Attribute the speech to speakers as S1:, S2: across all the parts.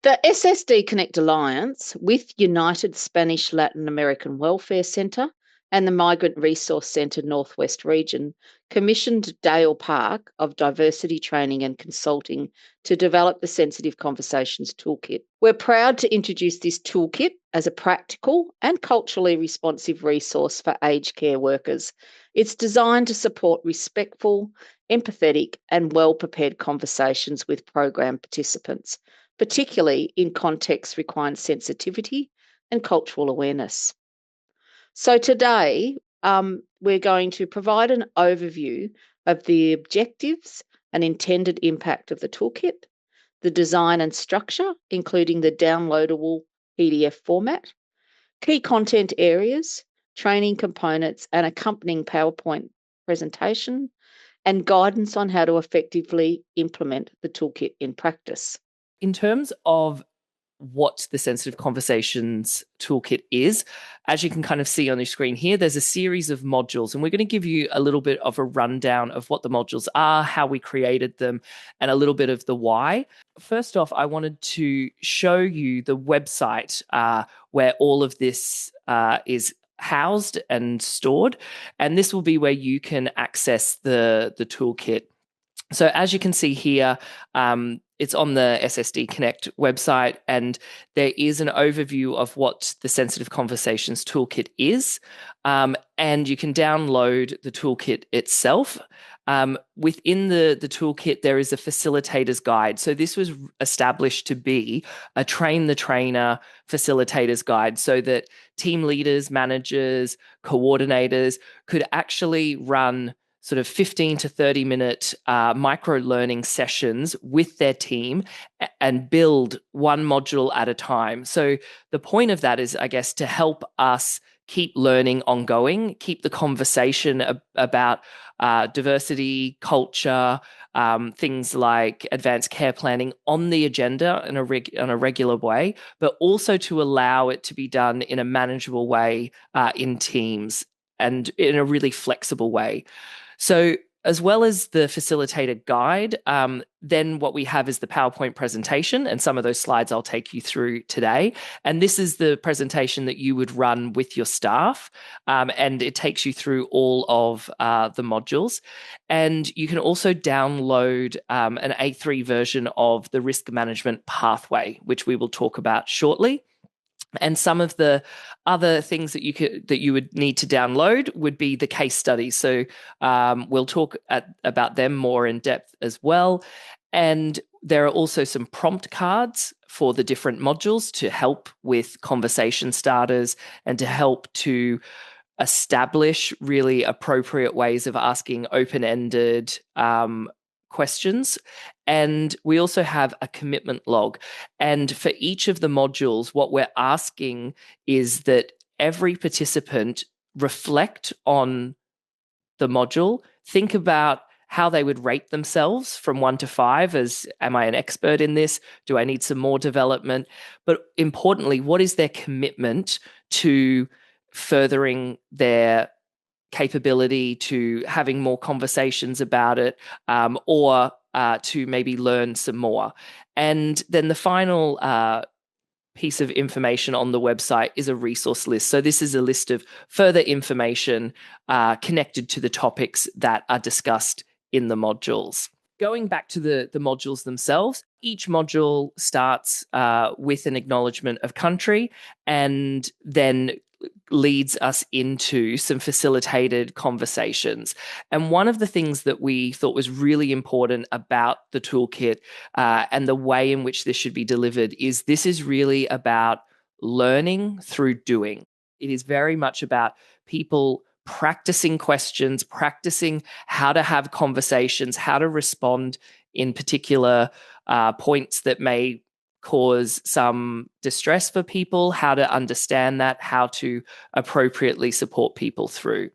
S1: The SSD Connect Alliance with United Spanish Latin American Welfare Centre and the Migrant Resource Centre Northwest Region commissioned Dale Park of Diversity Training and Consulting to develop the Sensitive Conversations Toolkit. We're proud to introduce this toolkit as a practical and culturally responsive resource for aged care workers. It's designed to support respectful, empathetic, and well-prepared conversations with program participants, particularly in contexts requiring sensitivity and cultural awareness. So today, we're going to provide an overview of the objectives and intended impact of the toolkit, the design and structure, including the downloadable PDF format, key content areas, training components, and accompanying PowerPoint presentation, and guidance on how to effectively implement the toolkit in practice.
S2: In terms of what the Sensitive Conversations Toolkit is, as you can kind of see on your screen here, there's a series of modules, and we're going to give you a little bit of a rundown of what the modules are, how we created them, and a little bit of the why. First off, I wanted to show you the website where all of this is housed and stored, and this will be where you can access the toolkit. So as you can see here, it's on the SSD Connect website, and there is an overview of what the Sensitive Conversations Toolkit is, and you can download the toolkit itself. Within the toolkit, there is a facilitator's guide. So this was established to be a train the trainer facilitator's guide so that team leaders, managers, coordinators could actually run sort of 15 to 30 minute micro-learning sessions with their team and build one module at a time. So the point of that is, I guess, to help us keep learning ongoing, keep the conversation about diversity, culture, things like advanced care planning on the agenda in a regular way, but also to allow it to be done in a manageable way in teams and in a really flexible way. So as well as the facilitator guide, then what we have is the PowerPoint presentation, and some of those slides I'll take you through today. And this is the presentation that you would run with your staff, and it takes you through all of the modules. And you can also download an A3 version of the risk management pathway, which we will talk about shortly. And some of the other things that you would need to download would be the case studies. So we'll talk about them more in depth as well. And there are also some prompt cards for the different modules to help with conversation starters and to help to establish really appropriate ways of asking open-ended questions. And we also have a commitment log. And for each of the modules, what we're asking is that every participant reflect on the module, think about how they would rate themselves from 1 to 5 as, am I an expert in this? Do I need some more development? But importantly, what is their commitment to furthering their capability, to having more conversations about it, or to maybe learn some more. And then the final piece of information on the website is a resource list. So this is a list of further information connected to the topics that are discussed in the modules. Going back to the modules themselves, each module starts with an acknowledgement of country and then leads us into some facilitated conversations. And one of the things that we thought was really important about the toolkit and the way in which this should be delivered is this is really about learning through doing. It is very much about people practicing questions, practicing how to have conversations, how to respond in particular points that may cause some distress for people, how to understand that, how to appropriately support people through.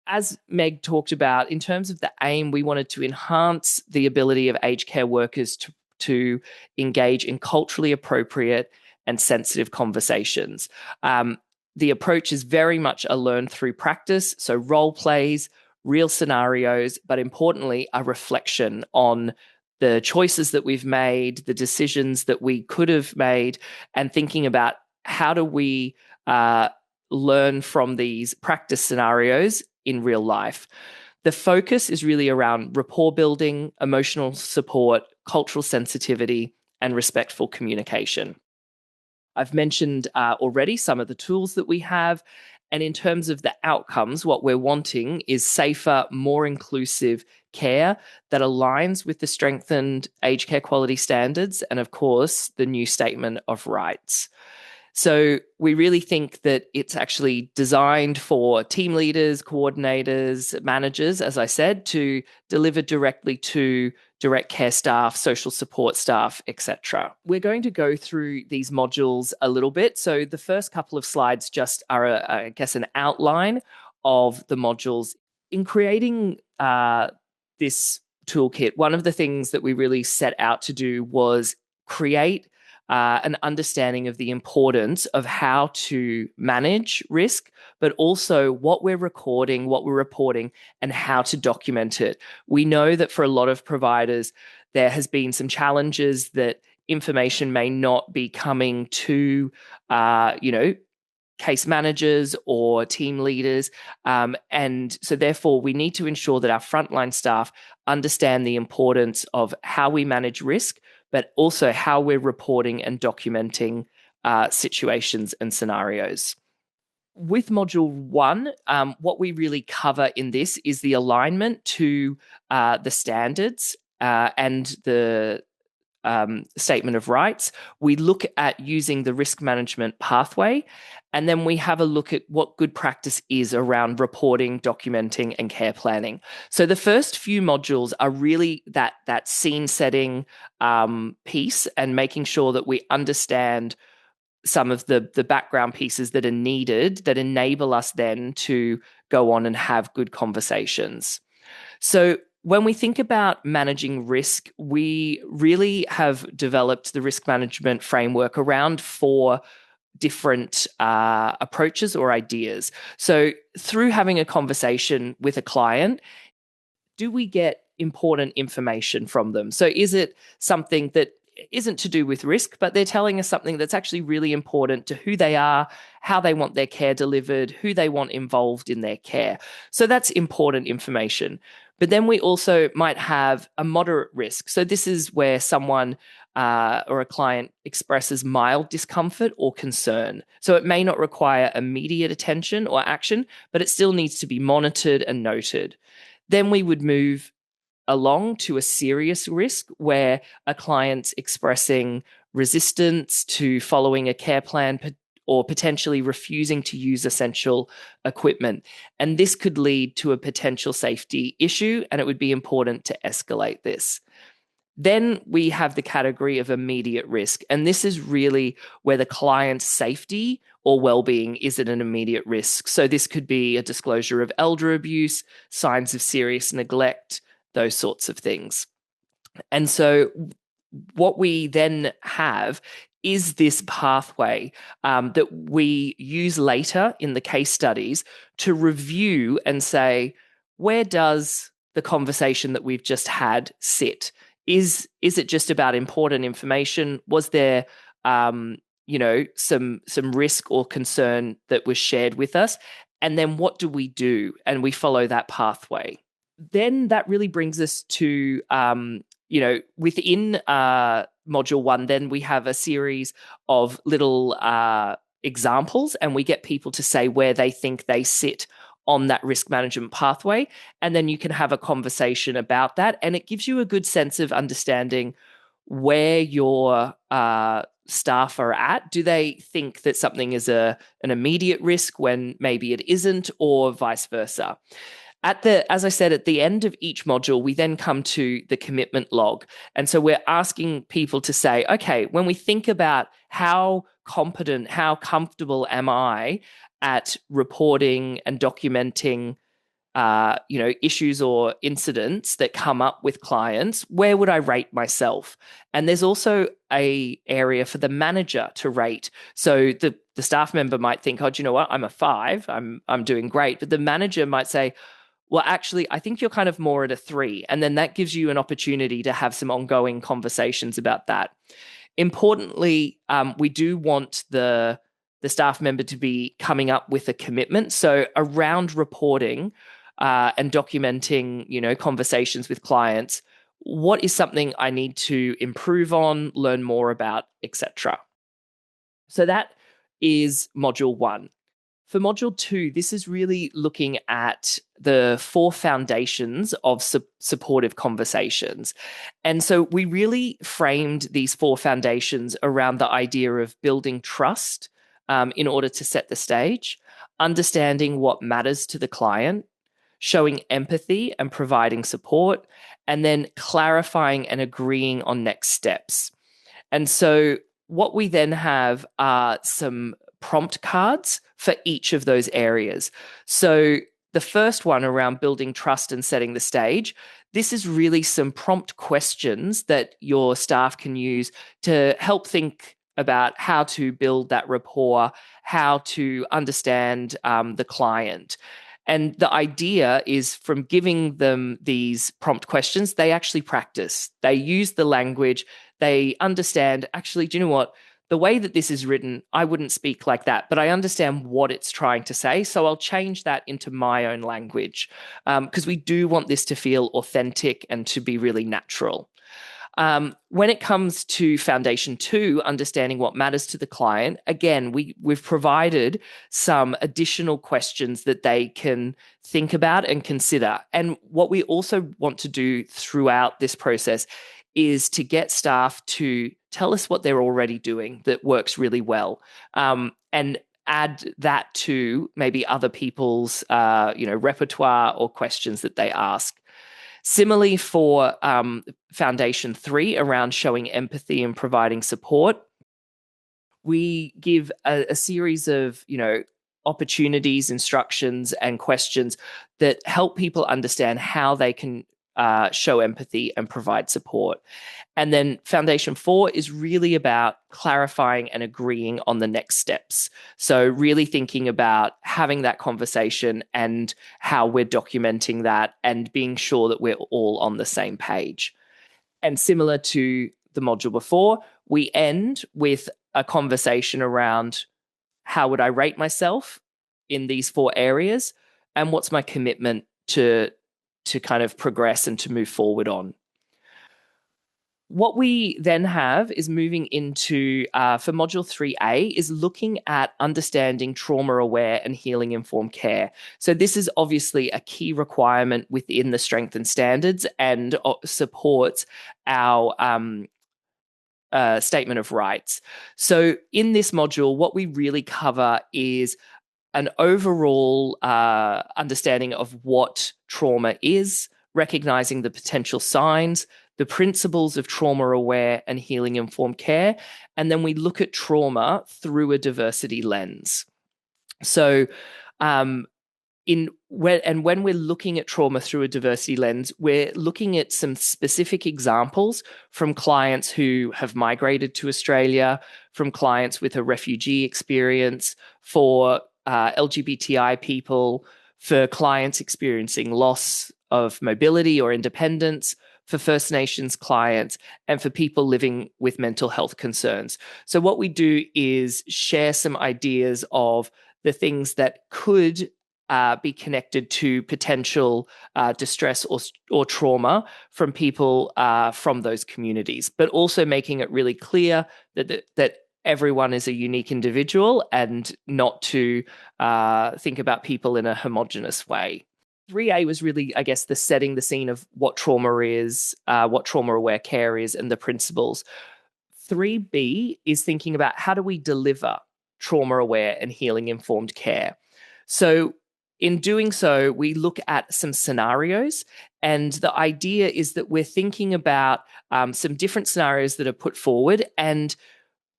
S2: As Meg talked about, in terms of the aim, we wanted to enhance the ability of aged care workers to engage in culturally appropriate and sensitive conversations. The approach is very much a learn through practice, so role plays, real scenarios, but importantly, a reflection on the choices that we've made, the decisions that we could have made, and thinking about how do we learn from these practice scenarios in real life. The focus is really around rapport building, emotional support, cultural sensitivity, and respectful communication. I've mentioned already some of the tools that we have. And in terms of the outcomes, what we're wanting is safer, more inclusive care that aligns with the strengthened aged care quality standards and, of course, the new statement of rights. So we really think that it's actually designed for team leaders, coordinators, managers, as I said, to deliver directly to direct care staff, social support staff, etc. We're going to go through these modules a little bit. So the first couple of slides just are, I guess, an outline of the modules. In creating this toolkit, one of the things that we really set out to do was create an understanding of the importance of how to manage risk, but also what we're recording, what we're reporting, and how to document it. We know that for a lot of providers, there has been some challenges that information may not be coming to, case managers or team leaders. And so therefore, we need to ensure that our frontline staff understand the importance of how we manage risk, but also how we're reporting and documenting situations and scenarios. With Module 1, what we really cover in this is the alignment to the standards and the statement of rights. We look at using the risk management pathway, and then we have a look at what good practice is around reporting, documenting, and care planning. So the first few modules are really that scene setting piece and making sure that we understand some of the background pieces that are needed that enable us then to go on and have good conversations. So when we think about managing risk, we really have developed the risk management framework around 4 different approaches or ideas. So through having a conversation with a client, do we get important information from them? So is it something that isn't to do with risk, but they're telling us something that's actually really important to who they are, how they want their care delivered, who they want involved in their care. So that's important information. But then we also might have a moderate risk. So this is where someone or a client expresses mild discomfort or concern. So it may not require immediate attention or action, but it still needs to be monitored and noted. Then we would move along to a serious risk where a client's expressing resistance to following a care plan or potentially refusing to use essential equipment. And this could lead to a potential safety issue, and it would be important to escalate this. Then we have the category of immediate risk, and this is really where the client's safety or well-being is at an immediate risk. So this could be a disclosure of elder abuse, signs of serious neglect, those sorts of things. And so what we then have is this pathway that we use later in the case studies to review and say, where does the conversation that we've just had sit? Is it just about important information? Was there some risk or concern that was shared with us? And then what do we do? And we follow that pathway. Then that really brings us to within Module 1, then we have a series of little examples, and we get people to say where they think they sit on that risk management pathway. And then you can have a conversation about that. And it gives you a good sense of understanding where your staff are at. Do they think that something is an immediate risk when maybe it isn't, or vice versa? As I said, at the end of each module, we then come to the commitment log. And so we're asking people to say, okay, when we think about how competent, how comfortable am I at reporting and documenting issues or incidents that come up with clients, where would I rate myself? And there's also a area for the manager to rate. So the staff member might think, oh, do you know what? I'm a 5. I'm doing great. But the manager might say, Well, actually, I think you're kind of more at a 3, and then that gives you an opportunity to have some ongoing conversations about that. Importantly, we do want the staff member to be coming up with a commitment. So around reporting and documenting, conversations with clients, what is something I need to improve on, learn more about, etc. So that is module 1. For module 2, this is really looking at the 4 foundations of supportive conversations. And so we really framed these 4 foundations around the idea of building trust in order to set the stage, understanding what matters to the client, showing empathy and providing support, and then clarifying and agreeing on next steps. And so what we then have are some prompt cards for each of those areas. So the first one around building trust and setting the stage, this is really some prompt questions that your staff can use to help think about how to build that rapport, how to understand the client. And the idea is from giving them these prompt questions, they actually practice. They use the language. They understand, actually, do you know what? The way that this is written, I wouldn't speak like that, but I understand what it's trying to say. So I'll change that into my own language because we do want this to feel authentic and to be really natural. When it comes to foundation 2, understanding what matters to the client, again, we've provided some additional questions that they can think about and consider. And what we also want to do throughout this process is to get staff to tell us what they're already doing that works really well, and add that to maybe other people's repertoire or questions that they ask. Similarly, for foundation 3 around showing empathy and providing support, we give a series of opportunities, instructions, and questions that help people understand how they can show empathy and provide support. And then foundation 4 is really about clarifying and agreeing on the next steps. So really thinking about having that conversation and how we're documenting that and being sure that we're all on the same page. And similar to the module before, we end with a conversation around how would I rate myself in these 4 areas and what's my commitment to kind of progress and to move forward on. What we then have is moving into, for module 3A, is looking at understanding trauma-aware and healing-informed care. So this is obviously a key requirement within the strength and standards and supports our statement of rights. So in this module, what we really cover is an overall understanding of what trauma is, recognizing the potential signs, the principles of trauma-aware and healing-informed care, and then we look at trauma through a diversity lens. So when we're looking at trauma through a diversity lens, we're looking at some specific examples from clients who have migrated to Australia, from clients with a refugee experience, for LGBTI people, for clients experiencing loss of mobility or independence, for First Nations clients, and for people living with mental health concerns. So what we do is share some ideas of the things that could be connected to potential distress or trauma from people from those communities, but also making it really clear that everyone is a unique individual and not to think about people in a homogenous way. 3A was really, I guess, the setting the scene of what trauma is, what trauma-aware care is, and the principles. 3B is thinking about how do we deliver trauma-aware and healing-informed care. So in doing so, we look at some scenarios, and the idea is that we're thinking about some different scenarios that are put forward, and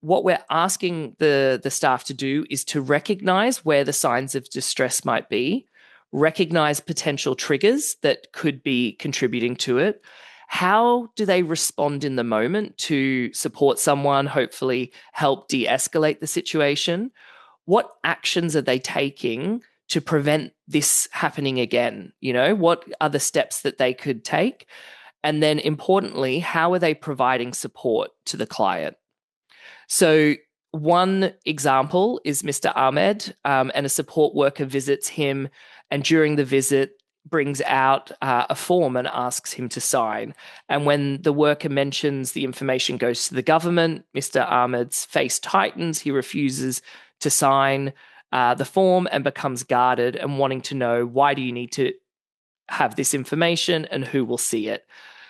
S2: what we're asking the staff to do is to recognize where the signs of distress might be, recognize potential triggers that could be contributing to it. How do they respond in the moment to support someone, hopefully help de-escalate the situation? What actions are they taking to prevent this happening again? What are the steps that they could take? And then importantly, how are they providing support to the client? So one example is Mr. Ahmed, and a support worker visits him, and during the visit brings out a form and asks him to sign. And when the worker mentions the information goes to the government, Mr. Ahmed's face tightens. He refuses to sign the form and becomes guarded and wanting to know, why do you need to have this information and who will see it?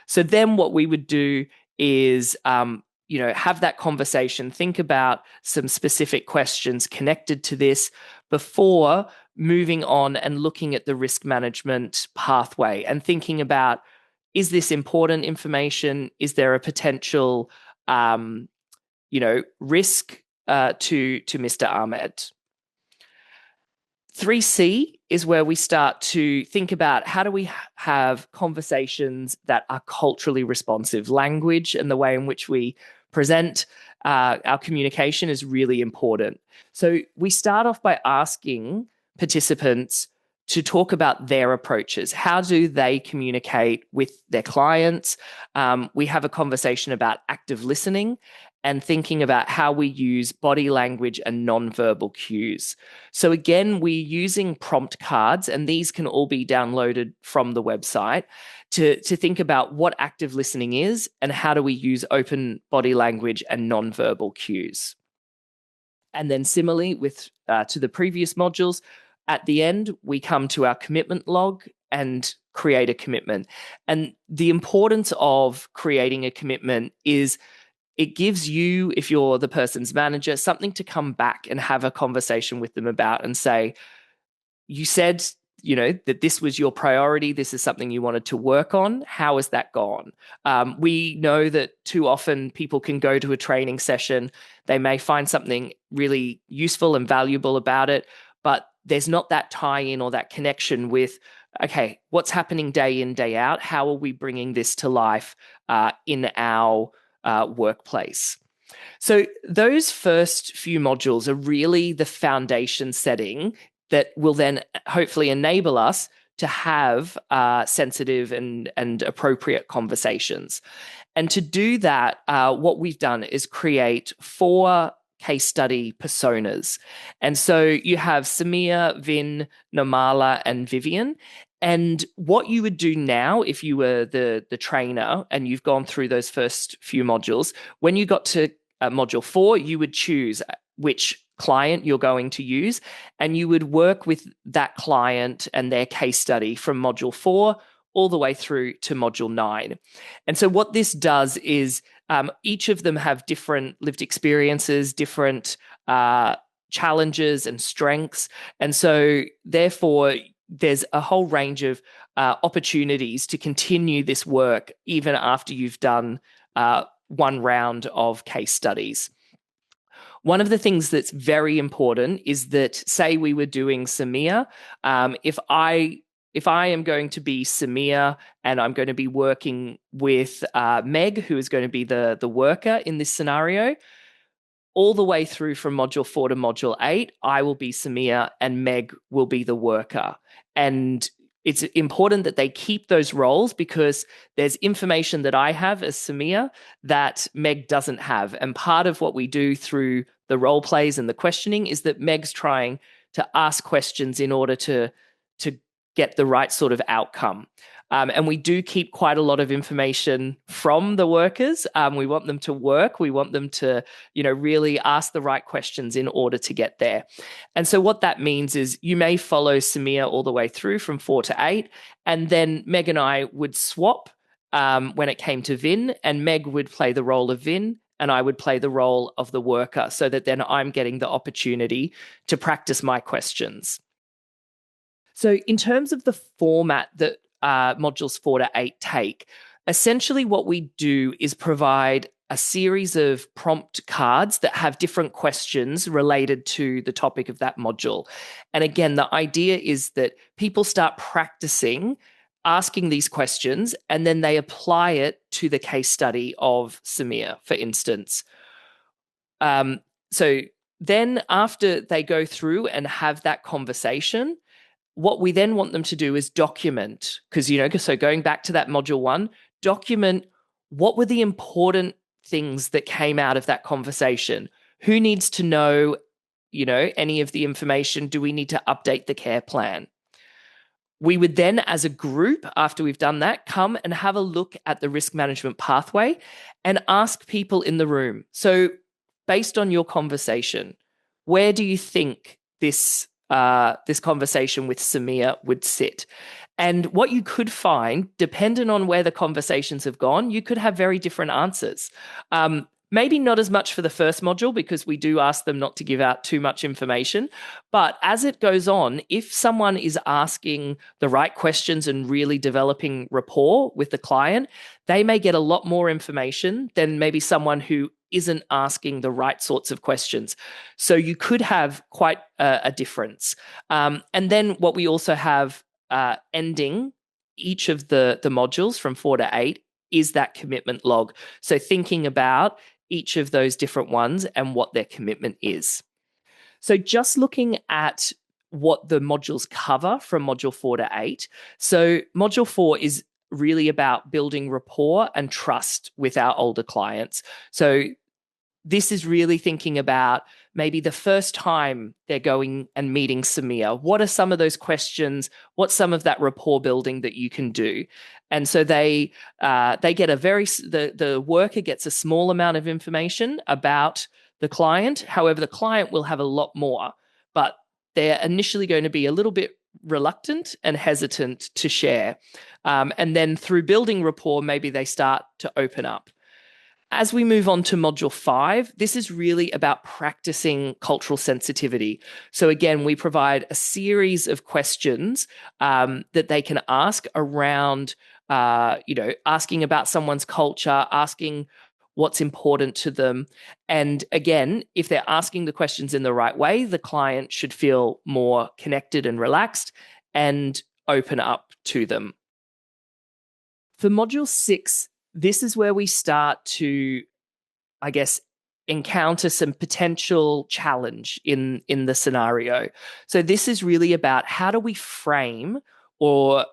S2: So then what we would do is have that conversation, think about some specific questions connected to this before moving on and looking at the risk management pathway and thinking about, is this important information? Is there a potential risk to Mr. Ahmed? 3C is where we start to think about, how do we have conversations that are culturally responsive? Language and the way in which we present our communication is really important. So we start off by asking participants to talk about their approaches. How do they communicate with their clients? We have a conversation about active listening and thinking about how we use body language and nonverbal cues. So again, we're using prompt cards, and these can all be downloaded from the website to think about what active listening is and how do we use open body language and nonverbal cues. And then similarly with to the previous modules, at the end, we come to our commitment log and create a commitment. And the importance of creating a commitment is it gives you, if you're the person's manager, something to come back and have a conversation with them about and say, you said, that this was your priority. This is something you wanted to work on. How has that gone? We know that too often people can go to a training session. They may find something really useful and valuable about it, but there's not that tie-in or that connection with, okay, what's happening day in, day out? How are we bringing this to life in our workplace? So those first few modules are really the foundation setting that will then hopefully enable us to have sensitive and appropriate conversations. And to do that, what we've done is create 4 case study personas. And so you have Samir, Vin, Namala, and Vivian. And what you would do now, if you were the trainer and you've gone through those first few modules, when you got to module 4, you would choose which client you're going to use, and you would work with that client and their case study from module 4 all the way through to module 9. And so what this does is each of them have different lived experiences, different challenges and strengths. And so therefore, there's a whole range of opportunities to continue this work even after you've done one round of case studies. One of the things that's very important is that, say we were doing Samir, if I am going to be Samir and I'm going to be working with Meg, who is going to be the worker in this scenario, all the way through from module 4 to module 8, I will be Samir and Meg will be the worker. And it's important that they keep those roles because there's information that I have as Samir that Meg doesn't have. And part of what we do through the role plays and the questioning is that Meg's trying to ask questions in order to get the right sort of outcome. And we do keep quite a lot of information from the workers. We want them to work. We want them to, really ask the right questions in order to get there. And so what that means is you may follow Samir all the way through from 4 to 8, and then Meg and I would swap when it came to Vin, and Meg would play the role of Vin, and I would play the role of the worker, so that then I'm getting the opportunity to practice my questions. So in terms of the format that modules 4 to 8 take, essentially what we do is provide a series of prompt cards that have different questions related to the topic of that module. And again, the idea is that people start practicing asking these questions and then they apply it to the case study of Samir, for instance. So then after they go through and have that conversation, what we then want them to do is document, because, so going back to that module 1, document what were the important things that came out of that conversation. Who needs to know, any of the information? Do we need to update the care plan? We would then, as a group, after we've done that, come and have a look at the risk management pathway and ask people in the room. So, based on your conversation, where do you think this conversation with Samir would sit? And what you could find, depending on where the conversations have gone, you could have very different answers. Maybe not as much for the first module, because we do ask them not to give out too much information. But as it goes on, if someone is asking the right questions and really developing rapport with the client, they may get a lot more information than maybe someone who isn't asking the right sorts of questions. So you could have quite a difference. And then what we also have ending each of the modules from 4 to 8 is that commitment log. So thinking about each of those different ones and what their commitment is. So just looking at what the modules cover from module 4 to 8. So module 4 is really about building rapport and trust with our older clients. So this is really thinking about maybe the first time they're going and meeting Samir. What are some of those questions? What's some of that rapport building that you can do? And so they get the worker gets a small amount of information about the client. However, the client will have a lot more, but they're initially going to be a little bit reluctant and hesitant to share. And then through building rapport, maybe they start to open up. As we move on to module 5, this is really about practicing cultural sensitivity. So again, we provide a series of questions that they can ask around, asking about someone's culture, asking what's important to them. And again, if they're asking the questions in the right way, the client should feel more connected and relaxed and open up to them. For module 6, this is where we start to, I guess, encounter some potential challenge in the scenario. So this is really about how do we frame or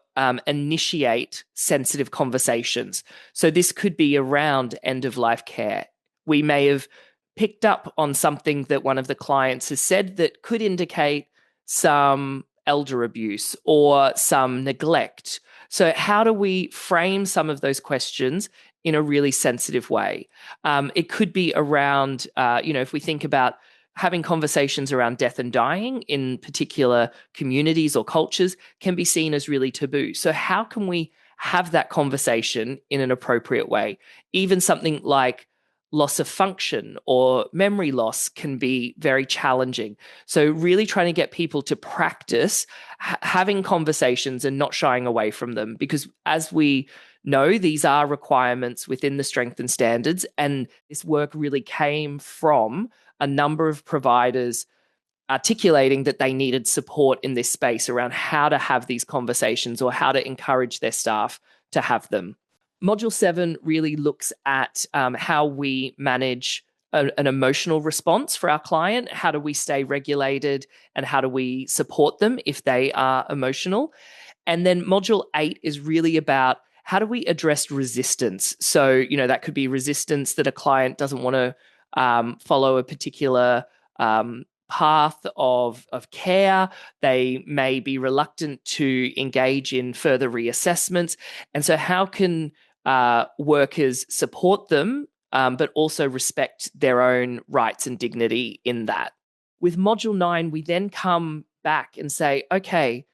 S2: initiate sensitive conversations. So this could be around end of life care. We may have picked up on something that one of the clients has said that could indicate some elder abuse or some neglect. So how do we frame some of those questions in a really sensitive way? It could be around, if we think about having conversations around death and dying in particular communities or cultures can be seen as really taboo. So how can we have that conversation in an appropriate way? Even something like loss of function or memory loss can be very challenging. So really trying to get people to practice having conversations and not shying away from them, because as we know, these are requirements within the strength and standards, and this work really came from a number of providers articulating that they needed support in this space around how to have these conversations or how to encourage their staff to have them. Module 7 really looks at how we manage an emotional response for our client. How do we stay regulated and how do we support them if they are emotional? And then module 8 is really about how do we address resistance? So, that could be resistance that a client doesn't want to follow a particular path of care. They may be reluctant to engage in further reassessments. And so how can workers support them, but also respect their own rights and dignity in that? With module 9, we then come back and say, okay,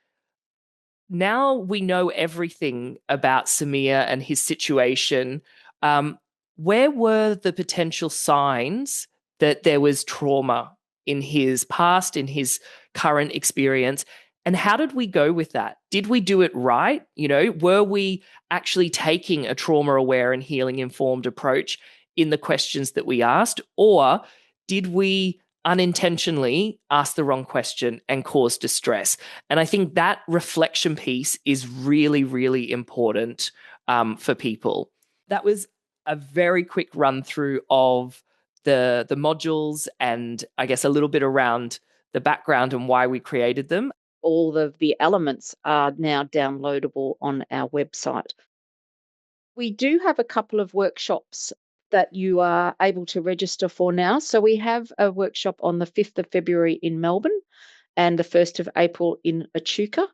S2: now we know everything about Samir and his situation. Where were the potential signs that there was trauma in his past, in his current experience? And how did we go with that? Did we do it right? Were we actually taking a trauma-aware and healing-informed approach in the questions that we asked? Or did we unintentionally ask the wrong question and cause distress? And I think that reflection piece is really, really important for people. That was a very quick run through of the modules and I guess a little bit around the background and why we created them.
S1: all of the elements are now downloadable on our website. We do have a couple of workshops that you are able to register for now. So we have a workshop on the 5th of February in Melbourne and the 1st of April in Echuca.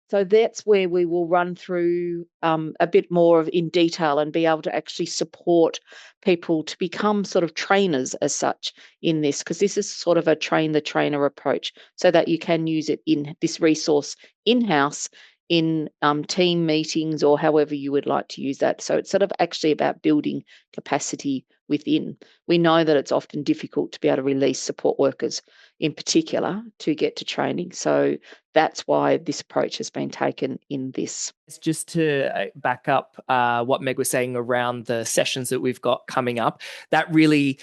S1: So that's where we will run through a bit more of in detail and be able to actually support people to become sort of trainers as such in this, because this is sort of a train the trainer approach, so that you can use it in this resource in-house in team meetings or however you would like to use that. So it's sort of actually about building capacity within. We know that it's often difficult to be able to release support workers in particular to get to training. So that's why this approach has been taken in this.
S2: Just to back up what Meg was saying around the sessions that we've got coming up, that really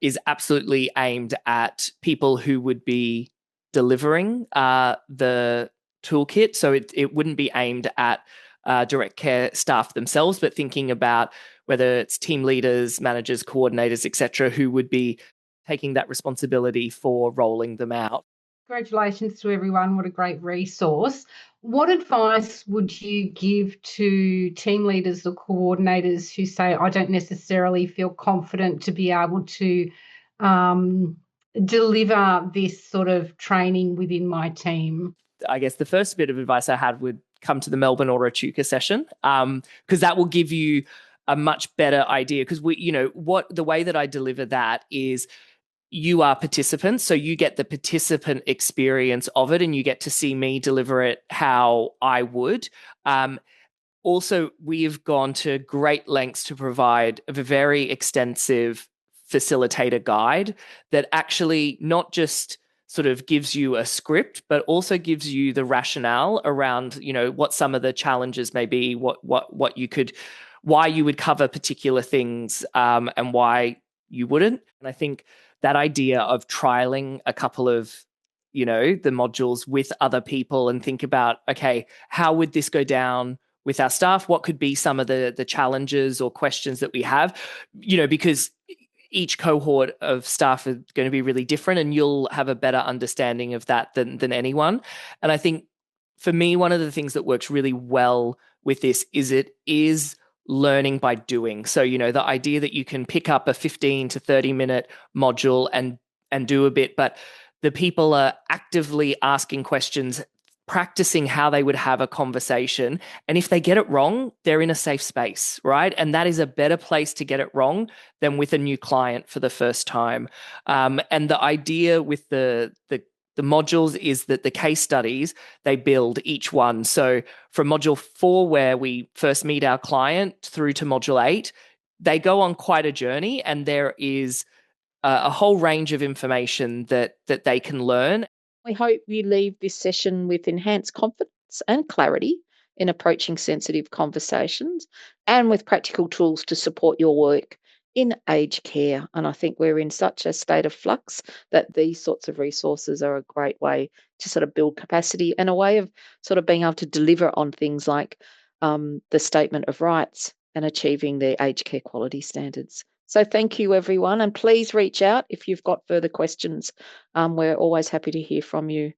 S2: is absolutely aimed at people who would be delivering the toolkit. So it wouldn't be aimed at direct care staff themselves, but thinking about whether it's team leaders, managers, coordinators, etc., who would be taking that responsibility for rolling them out.
S3: Congratulations to everyone. What a great resource. What advice would you give to team leaders or coordinators who say, I don't necessarily feel confident to be able to deliver this sort of training within my team?
S2: I guess the first bit of advice I had would come to the Melbourne or Echuca session, because that will give you a much better idea. Because the way that I deliver that is you are participants, so you get the participant experience of it, and you get to see me deliver it how I would. Also, we have gone to great lengths to provide a very extensive facilitator guide that actually not just sort of gives you a script, but also gives you the rationale around, what some of the challenges may be, what you could, why you would cover particular things, and why you wouldn't. And I think that idea of trialing a couple of, the modules with other people and think about, okay, how would this go down with our staff? What could be some of the challenges or questions that we have, because each cohort of staff are going to be really different, and you'll have a better understanding of that than anyone. And I think for me, one of the things that works really well with this is it is learning by doing. So, the idea that you can pick up a 15 to 30 minute module and do a bit, but the people are actively asking questions, practicing how they would have a conversation. And if they get it wrong, they're in a safe space, right? And that is a better place to get it wrong than with a new client for the first time. And the idea with the modules is that the case studies, they build each one. So from module 4, where we first meet our client, through to module 8, they go on quite a journey, and there is a whole range of information that they can learn.
S1: We hope you leave this session with enhanced confidence and clarity in approaching sensitive conversations, and with practical tools to support your work in aged care. And I think we're in such a state of flux that these sorts of resources are a great way to sort of build capacity, and a way of sort of being able to deliver on things like the statement of rights and achieving the aged care quality standards. So thank you, everyone. And please reach out if you've got further questions. We're always happy to hear from you.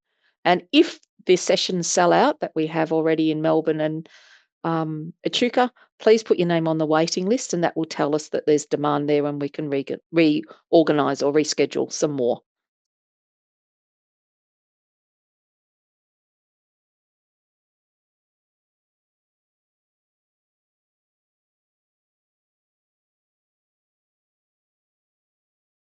S1: And if the sessions sell out that we have already in Melbourne and Echuca, please put your name on the waiting list, and that will tell us that there's demand there, and we can reorganise or reschedule some more.